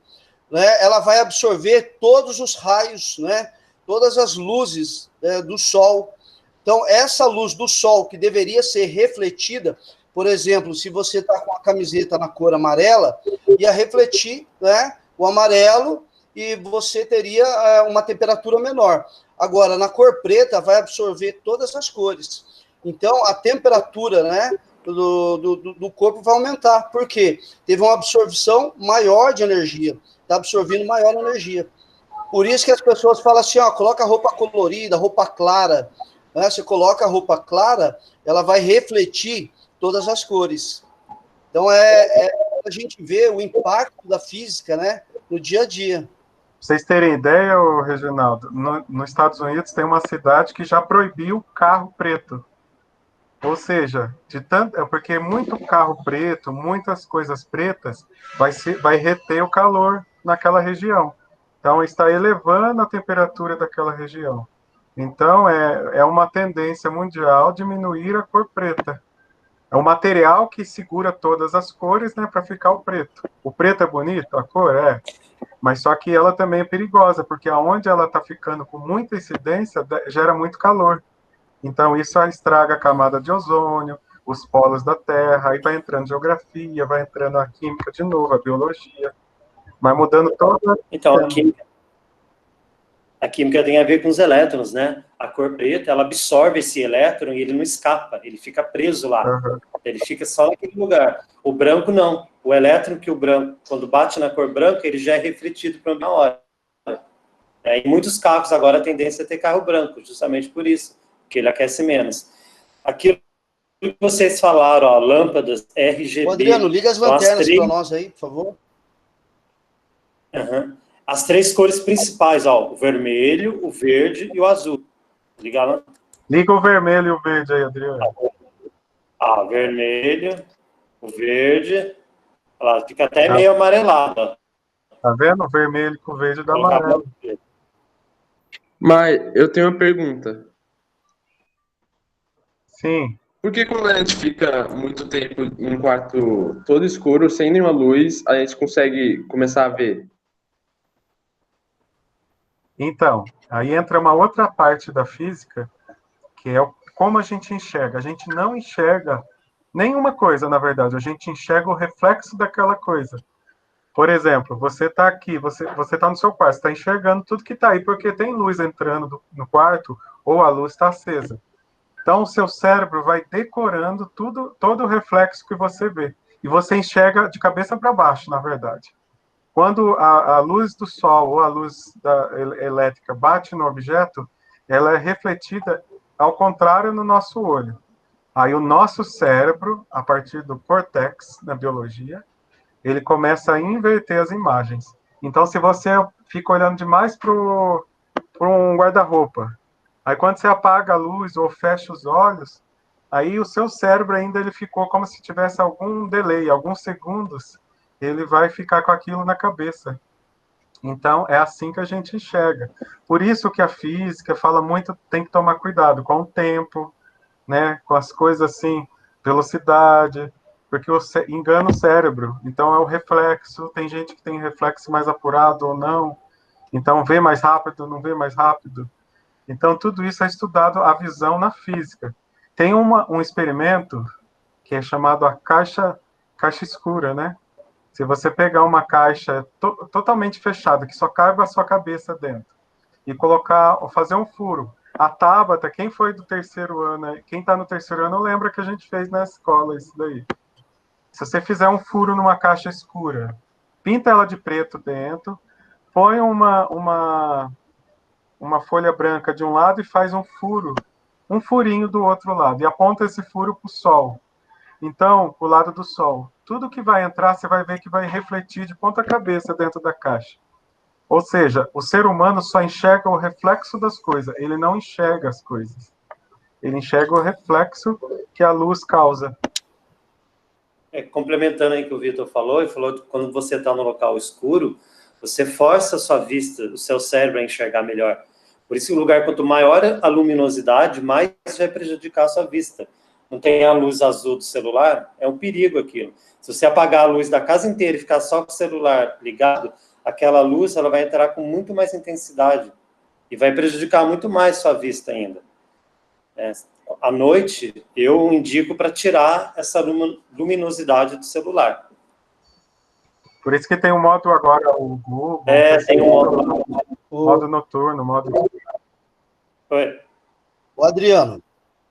Né? Ela vai absorver todos os raios, né? Todas as luzes do sol. Então, essa luz do sol, que deveria ser refletida, por exemplo, se você está com a camiseta na cor amarela, ia refletir, né, o amarelo e você teria uma temperatura menor. Agora, na cor preta, vai absorver todas as cores. Então, a temperatura, né, do corpo vai aumentar. Por quê? Teve uma absorção maior de energia. Está absorvendo maior energia. Por isso que as pessoas falam assim, ó, coloca roupa colorida, roupa clara. Né? Você coloca a roupa clara, ela vai refletir todas as cores. Então, a gente vê o impacto da física, né, no dia a dia. Pra vocês terem ideia, Reginaldo, nos Estados Unidos tem uma cidade que já proibiu carro preto. Ou seja, porque muito carro preto, muitas coisas pretas, vai reter o calor naquela região. Então, está elevando a temperatura daquela região. Então, é uma tendência mundial diminuir a cor preta. É um material que segura todas as cores, né, para ficar o preto. O preto é bonito, a cor é, mas só que ela também é perigosa, porque aonde ela está ficando com muita incidência, gera muito calor. Então, isso estraga a camada de ozônio, os polos da Terra, aí vai entrando geografia, vai entrando a química de novo, a biologia, vai mudando toda... Então, a química tem a ver com os elétrons, né? A cor preta, ela absorve esse elétron e ele não escapa, ele fica preso lá. Uhum. Ele fica só naquele lugar. O branco, não. O elétron que o branco, quando bate na cor branca, ele já é refletido para uma hora. Em muitos carros, agora, a tendência é ter carro branco, justamente por isso, que ele aquece menos. Aquilo que vocês falaram, ó, lâmpadas RGB... Ô, Adriano, liga as lanternas para nós aí, por favor. Uhum. As três cores principais, ó, o vermelho, o verde e o azul. Liga o vermelho e o verde aí, Adriano. Vermelho, o verde, ela fica até meio amarelada. Tá vendo? O vermelho com o verde dá amarelo. Mas eu tenho uma pergunta. Sim. Por que quando a gente fica muito tempo em um quarto todo escuro, sem nenhuma luz, a gente consegue começar a ver? Então, aí entra uma outra parte da física, que é como a gente enxerga. A gente não enxerga nenhuma coisa, na verdade. A gente enxerga o reflexo daquela coisa. Por exemplo, você está aqui, você está no seu quarto, você está enxergando tudo que está aí, porque tem luz entrando no quarto ou a luz está acesa. Então, o seu cérebro vai decorando todo o reflexo que você vê. E você enxerga de cabeça para baixo, na verdade. Quando a luz do sol ou a luz elétrica bate no objeto, ela é refletida ao contrário no nosso olho. Aí o nosso cérebro, a partir do córtex, na biologia, ele começa a inverter as imagens. Então, se você fica olhando demais para um guarda-roupa, aí quando você apaga a luz ou fecha os olhos, aí o seu cérebro ainda ele ficou como se tivesse algum delay, alguns segundos, ele vai ficar com aquilo na cabeça. Então, é assim que a gente enxerga. Por isso que a física fala muito, tem que tomar cuidado com o tempo, né, com as coisas assim, velocidade, porque engana o cérebro. Então, é o reflexo. Tem gente que tem reflexo mais apurado ou não. Então, vê mais rápido, não vê mais rápido. Então, tudo isso é estudado a visão na física. Tem um experimento que é chamado a caixa escura, né? Se você pegar uma caixa totalmente fechada, que só cabe a sua cabeça dentro, e fazer um furo. A Tabata, quem foi do terceiro ano, quem está no terceiro ano, lembra que a gente fez na escola isso daí. Se você fizer um furo numa caixa escura, pinta ela de preto dentro, põe uma folha branca de um lado e faz um furinho do outro lado, e aponta esse furo para o sol. Então, o lado do sol. Tudo que vai entrar, você vai ver que vai refletir de ponta cabeça dentro da caixa. Ou seja, o ser humano só enxerga o reflexo das coisas, ele não enxerga as coisas. Ele enxerga o reflexo que a luz causa. Complementando aí o que o Vitor falou, ele falou que quando você está no local escuro, você força a sua vista, o seu cérebro a enxergar melhor. Por isso, o lugar, quanto maior a luminosidade, mais vai prejudicar a sua vista. Não tem a luz azul do celular, é um perigo aquilo. Se você apagar a luz da casa inteira e ficar só com o celular ligado, aquela luz ela vai entrar com muito mais intensidade e vai prejudicar muito mais sua vista ainda. À noite, eu indico para tirar essa luminosidade do celular. Por isso que tem o modo agora, o Google, tem um modo noturno, modo... Oi. O Adriano,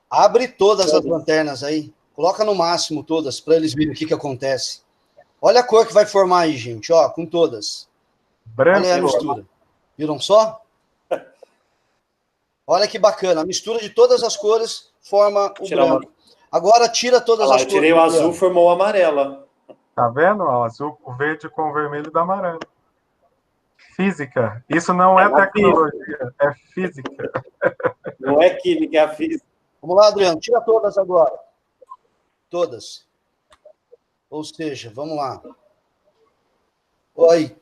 abre todas as lanternas aí, coloca no máximo todas, para eles verem o que acontece. Olha a cor que vai formar aí, gente, ó, com todas. Branco. Olha aí a mistura. Viram só? Olha que bacana. A mistura de todas as cores forma o branco. Agora tira todas as cores. Tirei o azul, formou o amarelo. Tá vendo? O azul, o verde com o vermelho dá amarelo. Física. Isso não é tecnologia, é física. Não é química, é a física. Vamos lá, Adriano. Tira todas agora. Todas. Ou seja, vamos lá. Olha aí.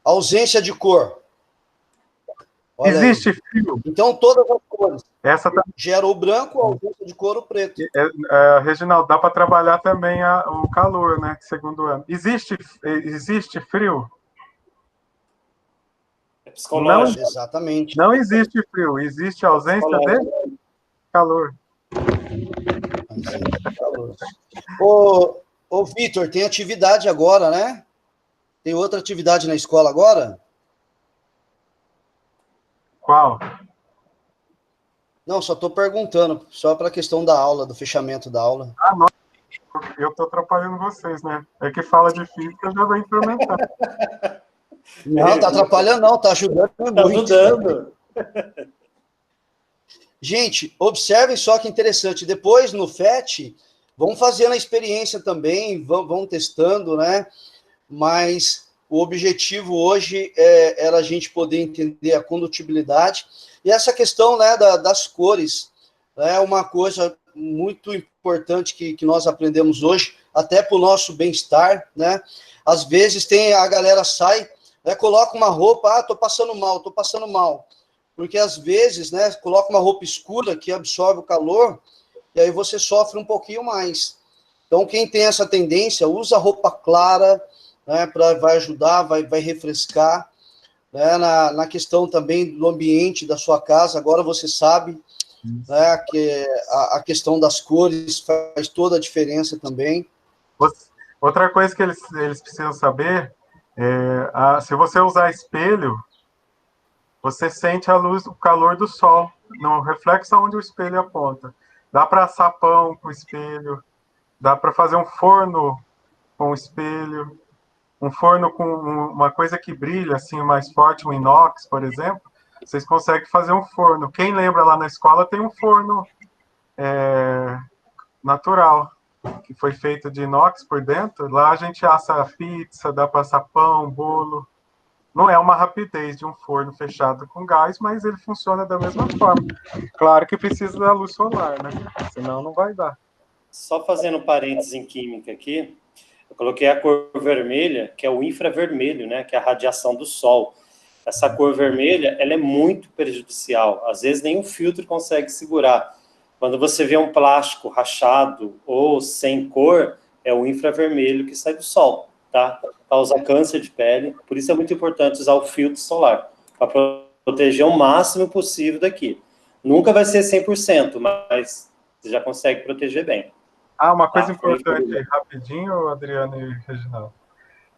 Ausência de cor. Olha existe aí. frio. Então, todas as cores. Essa tá... Gera o branco, a ausência de cor, o preto. Reginaldo, dá para trabalhar também o calor, né? Segundo ano. Existe frio? É psicológico. Não, exatamente. Não existe frio, existe ausência de calor. Ô Vitor, tem atividade agora, né? Tem outra atividade na escola agora? Qual? Não, só estou perguntando, só para a questão da aula, do fechamento da aula. Ah, não. Eu estou atrapalhando vocês, né? É que fala de física, já vai implementar. Não, está atrapalhando não, está ajudando muito. Está ajudando. Gente, observem só que interessante. Depois, no FET, vão fazendo a experiência também, vão testando, né? Mas o objetivo hoje era a gente poder entender a condutibilidade e essa questão, né, das cores. É uma coisa muito importante que nós aprendemos hoje, até para o nosso bem-estar, né? Às vezes a galera sai, coloca uma roupa, tô passando mal. Porque às vezes, né, coloca uma roupa escura que absorve o calor, e aí você sofre um pouquinho mais. Então, quem tem essa tendência, usa roupa clara, né, vai ajudar, vai refrescar, né, na questão também do ambiente da sua casa. Agora você sabe né, que a questão das cores faz toda a diferença também. Outra coisa que eles precisam saber se você usar espelho, você sente a luz, o calor do sol no reflexo onde o espelho aponta. Dá para assar pão com espelho, dá para fazer um forno com espelho, um forno com uma coisa que brilha assim mais forte, um inox, por exemplo. Vocês conseguem fazer um forno. Quem lembra lá na escola tem um forno natural, que foi feito de inox por dentro. Lá a gente assa pizza, dá para assar pão, bolo. Não é uma rapidez de um forno fechado com gás, mas ele funciona da mesma forma. Claro que precisa da luz solar, né? Senão não vai dar. Só fazendo parênteses em química aqui, eu coloquei a cor vermelha, que é o infravermelho, né? Que é a radiação do sol. Essa cor vermelha, ela é muito prejudicial. Às vezes nem um filtro consegue segurar. Quando você vê um plástico rachado ou sem cor, é o infravermelho que sai do sol, tá? Causa câncer de pele. Por isso é muito importante usar o filtro solar, para proteger o máximo possível daqui. Nunca vai ser 100%, mas você já consegue proteger bem. Uma coisa importante, rapidinho, Adriano e Reginaldo.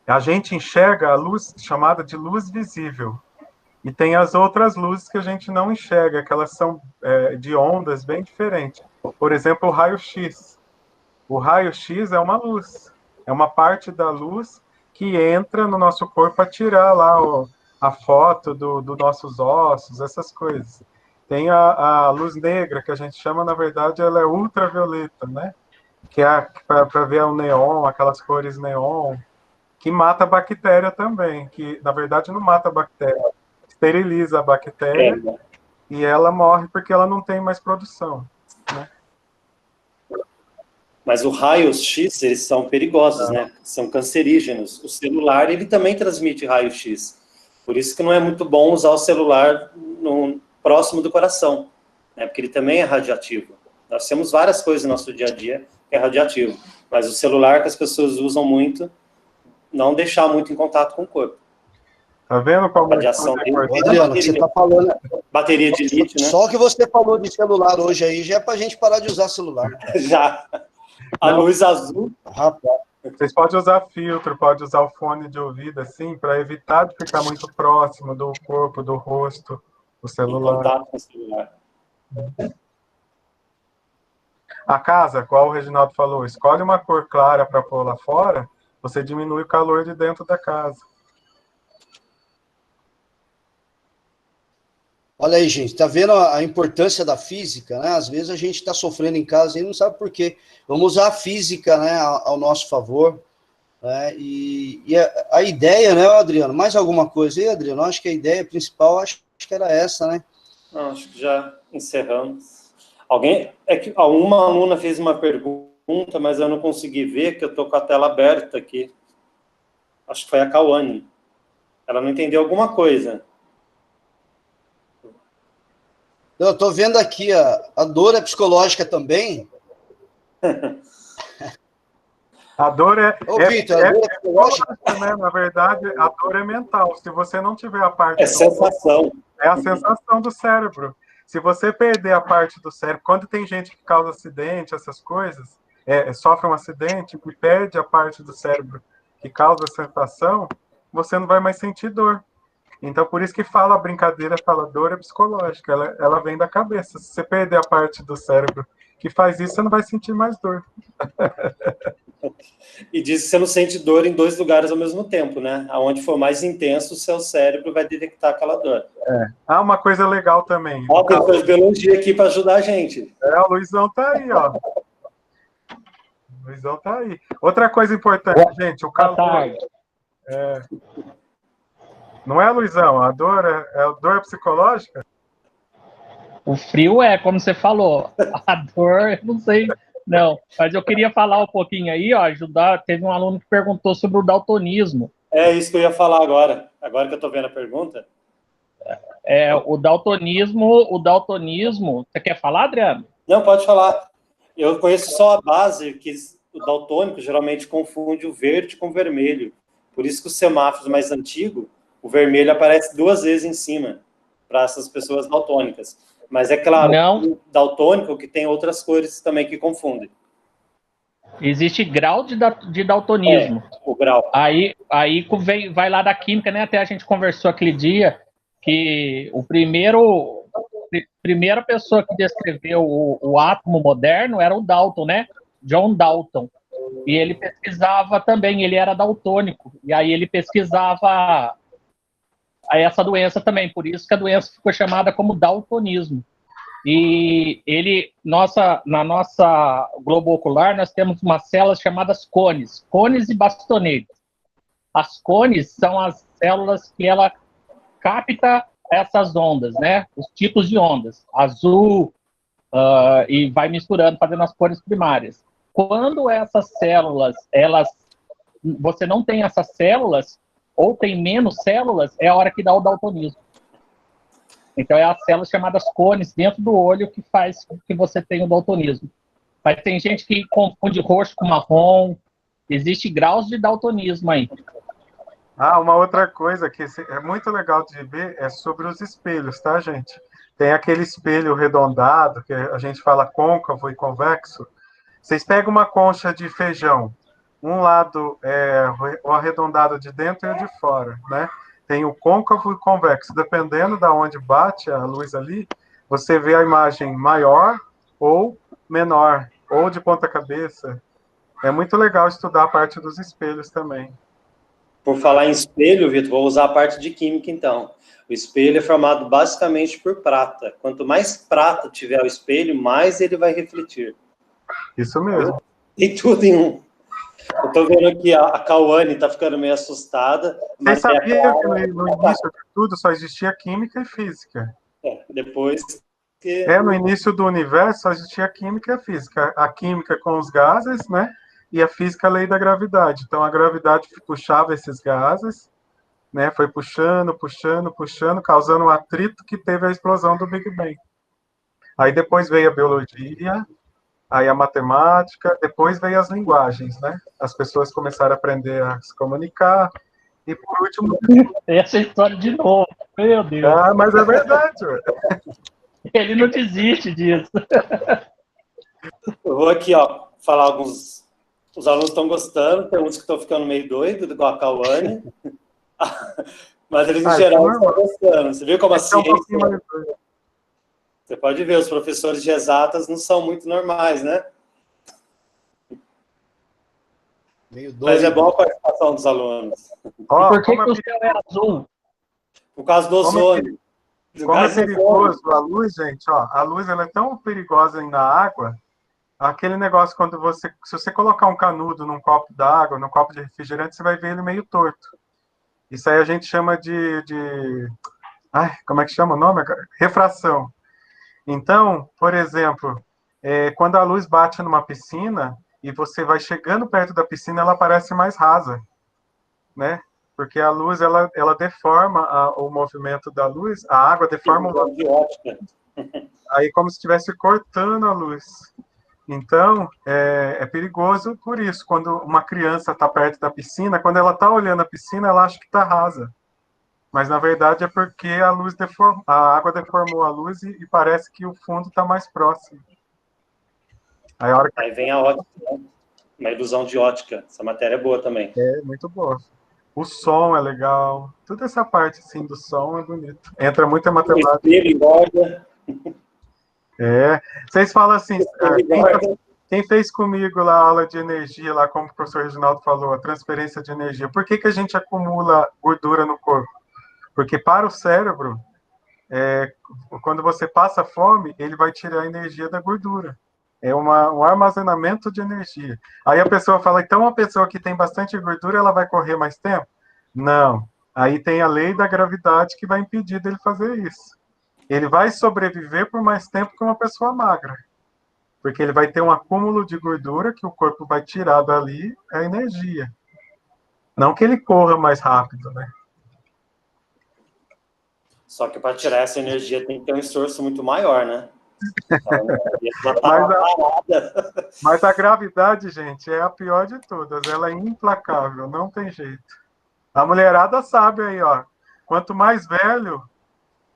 A gente enxerga a luz chamada de luz visível. E tem as outras luzes que a gente não enxerga, que elas são de ondas bem diferentes. Por exemplo, o raio-x. O raio-x é uma luz. É uma parte da luz que entra no nosso corpo para tirar lá a foto dos nossos ossos, essas coisas. Tem a luz negra, que a gente chama, na verdade, ela é ultravioleta, né? Que é para ver o neon, aquelas cores neon, que mata a bactéria também, que na verdade não mata a bactéria, esteriliza a bactéria e ela morre porque ela não tem mais produção, né? Mas os raios-x, eles são perigosos, né? São cancerígenos. O celular, ele também transmite raio-x. Por isso que não é muito bom usar o celular próximo do coração, né? Porque ele também é radioativo. Nós temos várias coisas no nosso dia a dia que é radioativo, mas o celular que as pessoas usam muito, não deixar muito em contato com o corpo. Tá vendo como radiação dele? Adriano, que você tá falando... Bateria de lítio, né? Só o que você falou de celular hoje aí já é pra gente parar de usar celular. Já. A luz azul. Rapaz. Vocês podem usar filtro, pode usar o fone de ouvido, assim, para evitar de ficar muito próximo do corpo, do rosto, do celular. Em contato com o celular. A casa, qual o Reginaldo falou, escolhe uma cor clara para pôr lá fora, você diminui o calor de dentro da casa. Olha aí, gente, tá vendo a importância da física, né? Às vezes a gente está sofrendo em casa e não sabe por quê. Vamos usar a física, né, ao nosso favor. Né? E a ideia, né, Adriano? Mais alguma coisa aí, Adriano? Acho que a ideia principal, acho que era essa, né? Não, acho que já encerramos. Uma aluna fez uma pergunta, mas eu não consegui ver, que eu estou com a tela aberta aqui. Acho que foi a Cauane. Ela não entendeu alguma coisa. Eu estou vendo aqui, a dor é psicológica também. A dor é... Ô, Vitor, a dor é psicológica? Né? Na verdade, a dor é mental. Se você não tiver a parte... É sensação. É a sensação do cérebro. Se você perder a parte do cérebro, quando tem gente que causa acidente, essas coisas, sofre um acidente e perde a parte do cérebro que causa a sensação, você não vai mais sentir dor. Então, por isso que a brincadeira fala dor é psicológica, ela vem da cabeça. Se você perder a parte do cérebro que faz isso, você não vai sentir mais dor. E diz que você não sente dor em 2 lugares ao mesmo tempo, né? Aonde for mais intenso, o seu cérebro vai detectar aquela dor. Uma coisa legal também. Ó, tem coisa de biologia aqui para ajudar a gente. O Luizão tá aí, ó. O Luizão tá aí. Outra coisa importante, gente, o calor. Não é, Luizão? A dor é psicológica? O frio como você falou. A dor, eu não sei. Não, mas eu queria falar um pouquinho aí, ó, ajudar. Teve um aluno que perguntou sobre o daltonismo. É isso que eu ia falar agora. Agora que eu estou vendo a pergunta. O daltonismo. Você quer falar, Adriano? Não, pode falar. Eu conheço só a base, que o daltônico geralmente confunde o verde com o vermelho. Por isso que os semáforos mais antigos, o vermelho aparece 2 vezes em cima, para essas pessoas daltônicas. Mas é claro, Não. daltônico que tem outras cores também que confundem. Existe grau de daltonismo. O grau. Aí vai lá da química, né? Até a gente conversou aquele dia que primeira pessoa que descreveu o átomo moderno era o Dalton, né? John Dalton. E ele pesquisava também, ele era daltônico. E aí ele pesquisava essa doença também, por isso que a doença ficou chamada como daltonismo. E na nossa globo ocular, nós temos umas células chamadas cones e bastonetes. As cones são as células que ela capta essas ondas, né? Os tipos de ondas, azul, e vai misturando, fazendo as cores primárias. Quando essas células, você não tem essas células, ou tem menos células, é a hora que dá o daltonismo. Então, é as células chamadas cones dentro do olho que faz com que você tenha o daltonismo. Mas tem gente que confunde roxo com marrom. Existem graus de daltonismo aí. Uma outra coisa que é muito legal de ver é sobre os espelhos, tá, gente? Tem aquele espelho arredondado, que a gente fala côncavo e convexo. Vocês pegam uma concha de feijão, um lado é o arredondado de dentro e o de fora, né? Tem o côncavo e o convexo. Dependendo de onde bate a luz ali, você vê a imagem maior ou menor, ou de ponta cabeça. É muito legal estudar a parte dos espelhos também. Por falar em espelho, Vitor, vou usar a parte de química, então. O espelho é formado basicamente por prata. Quanto mais prata tiver o espelho, mais ele vai refletir. Isso mesmo. Tem tudo em um. Eu tô vendo aqui, a Cauane tá ficando meio assustada. Vocês sabiam que no início de tudo só existia química e física? Depois que... No início do universo só existia química e física. A química com os gases, né? E a física, a lei da gravidade. Então, a gravidade puxava esses gases, né? Foi puxando, causando um atrito que teve a explosão do Big Bang. Aí depois veio a biologia, aí a matemática, depois veio as linguagens, né? As pessoas começaram a aprender a se comunicar, e por último... Essa história de novo, meu Deus. Mas é verdade, ué. Ele não desiste disso. Eu vou aqui, falar alguns... Os alunos estão gostando, tem uns que estão ficando meio doidos, igual a Cauane. Mas eles, em geral, estão gostando. Você viu como a ciência... Você pode ver, os professores de exatas não são muito normais, né? Meio doido. Mas é boa a participação dos alunos. Por que o céu é azul? Por causa do ozônio. Como é perigoso a luz, gente, a luz ela é tão perigosa na água, aquele negócio quando se você colocar um canudo num copo d'água, num copo de refrigerante, você vai ver ele meio torto. Isso aí a gente chama como é que chama o nome? Refração. Então, por exemplo, quando a luz bate numa piscina e você vai chegando perto da piscina, ela parece mais rasa, né? Porque a luz, ela deforma o movimento da luz, a água deforma o movimento. Aí como se estivesse cortando a luz. Então, é perigoso por isso. Quando uma criança está perto da piscina, quando ela está olhando a piscina, ela acha que está rasa. Mas, na verdade, é porque a água deformou a luz e parece que o fundo está mais próximo. Aí vem a ótica, né? Uma ilusão de ótica. Essa matéria é boa também. É, muito boa. O som é legal. Toda essa parte assim, do som é bonito. Entra muito em matemática. Vocês falam assim, quem fez comigo lá a aula de energia, lá como o professor Reginaldo falou, a transferência de energia, por que a gente acumula gordura no corpo? Porque para o cérebro, quando você passa fome, ele vai tirar a energia da gordura. É um armazenamento de energia. Aí a pessoa fala, então uma pessoa que tem bastante gordura, ela vai correr mais tempo? Não. Aí tem a lei da gravidade que vai impedir dele fazer isso. Ele vai sobreviver por mais tempo que uma pessoa magra. Porque ele vai ter um acúmulo de gordura que o corpo vai tirar dali, a energia. Não que ele corra mais rápido, né? Só que para tirar essa energia tem que ter um esforço muito maior, né? Mas a gravidade, gente, é a pior de todas. Ela é implacável, não tem jeito. A mulherada sabe aí, ó. Quanto mais velho,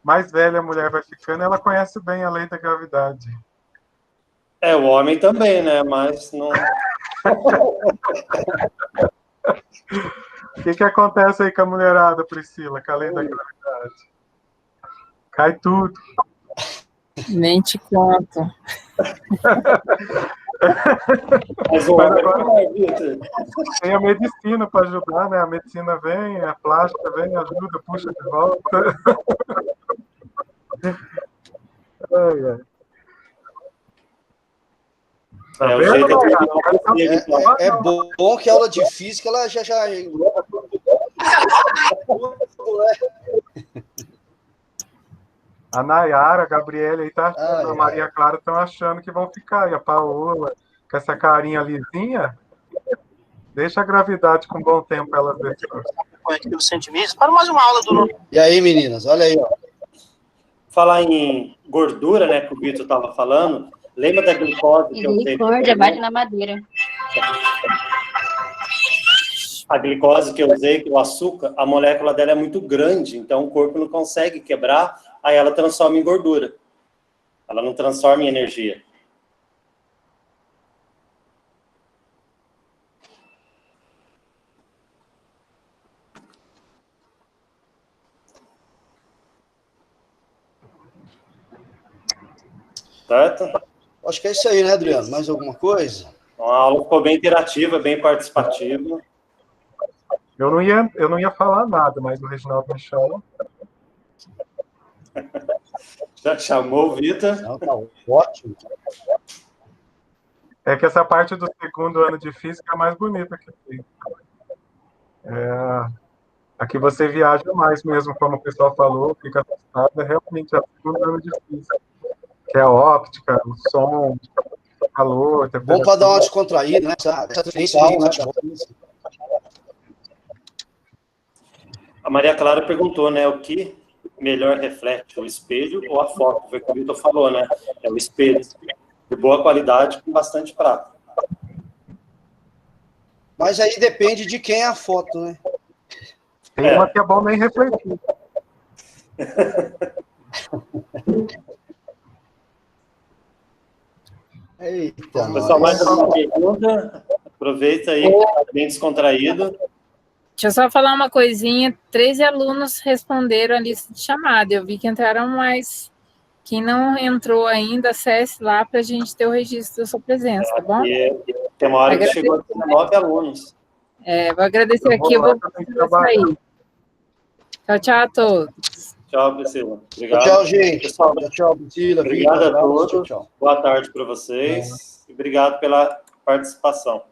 mais velha a mulher vai ficando, ela conhece bem a lei da gravidade. O homem também, né? Mas não... O que acontece aí com a mulherada, Priscila, com a lei da gravidade? Cai tudo. Nem te conto. Mas agora tem a medicina para ajudar, né? A medicina vem, a plástica vem, ajuda, puxa de volta. O jeito é bom que a aula de física ela já A Nayara, a Gabriela aí tá achando, a Maria Clara estão achando que vão ficar. E a Paola, com essa carinha lisinha, deixa a gravidade com bom tempo elas deixam. Os sentimentos para mais uma aula do... E aí, meninas, olha aí, ó. Falar em gordura, né, que o Vitor estava falando, lembra da glicose que eu usei? Misericórdia, bate na madeira. A glicose que eu usei, que o açúcar, a molécula dela é muito grande, então o corpo não consegue quebrar, aí ela transforma em gordura. Ela não transforma em energia. Certo? Acho que é isso aí, né, Adriano? Mais alguma coisa? A aula ficou bem interativa, bem participativa. Eu não ia falar nada, mas o Reginaldo me chamou. Já chamou o Vitor? Não, tá ótimo. É que essa parte do segundo ano de física é mais bonita que tem. Aqui você viaja mais mesmo, como o pessoal falou, fica assustado, é realmente o segundo ano de física. Que é a óptica, o som, o calor, a temperatura. Bom para dar uma descontraída, né? Essa diferença aí, né? A Maria Clara perguntou, né, o que melhor reflete, o espelho ou a foto? Foi o que o Vitor falou, né? É o espelho, de boa qualidade, com bastante prata. Mas aí depende de quem é a foto, né? Tem uma que é bom nem refletir. Eita, pessoal, mais uma pergunta? Aproveita aí, tá bem descontraído. Deixa eu só falar uma coisinha. 13 alunos responderam a lista de chamada. Eu vi que entraram mais. Quem não entrou ainda, acesse lá para a gente ter o registro da sua presença, tá bom? Tem uma hora que chegou a 19 alunos. Vou agradecer aqui, eu vou sair. Tchau, tchau a todos. Tchau, Priscila. Obrigado. Tchau, gente. Pessoal, tchau, Priscila. Obrigado a todos. Tchau. Boa tarde para vocês. E obrigado pela participação.